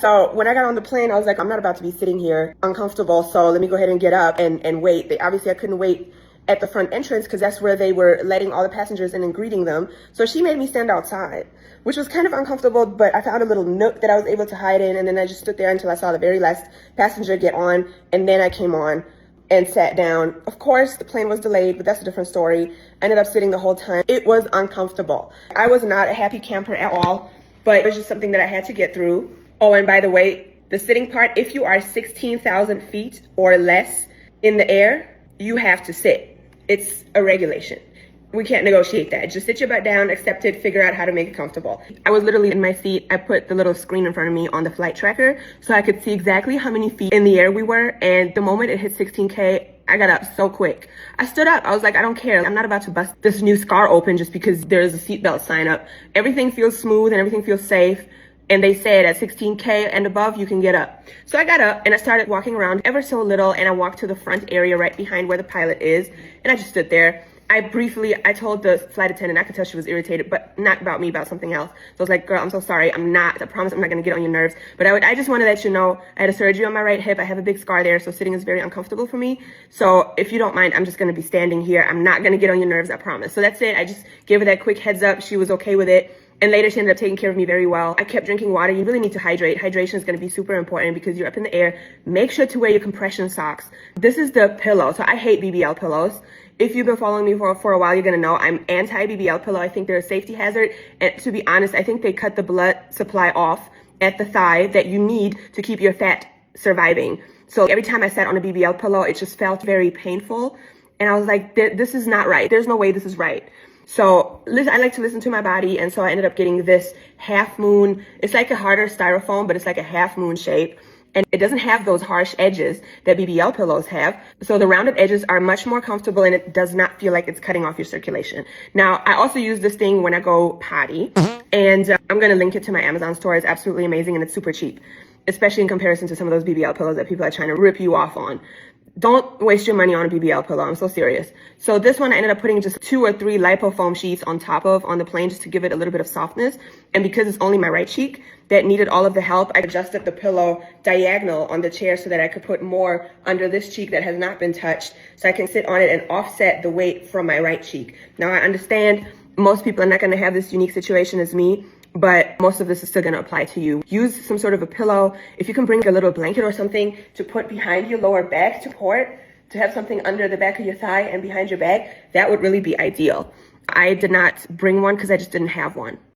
So when I got on the plane, I was like, I'm not about to be sitting here uncomfortable, so let me go ahead and get up and wait. Obviously, I couldn't wait at the front entrance because that's where they were letting all the passengers in and greeting them. So she made me stand outside, which was kind of uncomfortable, but I found a little nook that I was able to hide in, and then I just stood there until I saw the very last passenger get on, and then I came on and sat down. Of course, the plane was delayed, but that's a different story. I ended up sitting the whole time. It was uncomfortable. I was not a happy camper at all, but it was just something that I had to get through. Oh, and by the way, the sitting part, if you are 16,000 feet or less in the air, you have to sit. It's a regulation. We can't negotiate that. Just sit your butt down, accept it, figure out how to make it comfortable. I was literally in my seat. I put the little screen in front of me on the flight tracker so I could see exactly how many feet in the air we were. And the moment it hit 16K, I got up so quick. I stood up. I was like, I don't care. I'm not about to bust this new scar open just because there's a seatbelt sign up. Everything feels smooth and everything feels safe. And they said at 16K and above, you can get up. So I got up and I started walking around ever so little, and I walked to the front area right behind where the pilot is. And I just stood there. I told the flight attendant, I could tell she was irritated, but not about me, about something else. So I was like, girl, I'm so sorry. I promise I'm not gonna get on your nerves. But I just wanna let you know, I had a surgery on my right hip. I have a big scar there, so sitting is very uncomfortable for me. So if you don't mind, I'm just gonna be standing here. I'm not gonna get on your nerves, I promise. So that's it. I just gave her that quick heads up. She was okay with it. And later, she ended up taking care of me very well. I kept drinking water. You really need to hydrate. Hydration is going to be super important because you're up in the air. Make sure to wear your compression socks. This is the pillow. So I hate BBL pillows. If you've been following me for a while, you're going to know I'm anti-BBL pillow. I think they're a safety hazard. And to be honest, I think they cut the blood supply off at the thigh that you need to keep your fat surviving. So every time I sat on a BBL pillow, it just felt very painful. And I was like, this is not right. There's no way this is right. So I like to listen to my body, and so I ended up getting this half moon. It's like a harder styrofoam, but it's like a half moon shape. And it doesn't have those harsh edges that BBL pillows have. So the rounded edges are much more comfortable, and it does not feel like it's cutting off your circulation. Now, I also use this thing when I go potty, and I'm going to link it to my Amazon store. It's absolutely amazing, and it's super cheap, especially in comparison to some of those BBL pillows that people are trying to rip you off on. Don't waste your money on a BBL pillow. I'm so serious. So this one, I ended up putting just 2 or 3 lipofoam sheets on top of on the plane just to give it a little bit of softness. And because it's only my right cheek that needed all of the help, I adjusted the pillow diagonal on the chair so that I could put more under this cheek that has not been touched, so I can sit on it and offset the weight from my right cheek. Now, I understand most people are not going to have this unique situation as me, but most of this is still going to apply to you. Use some sort of a pillow. If you can bring a little blanket or something to put behind your lower back support, to have something under the back of your thigh and behind your back, that would really be ideal. I did not bring one because I just didn't have one.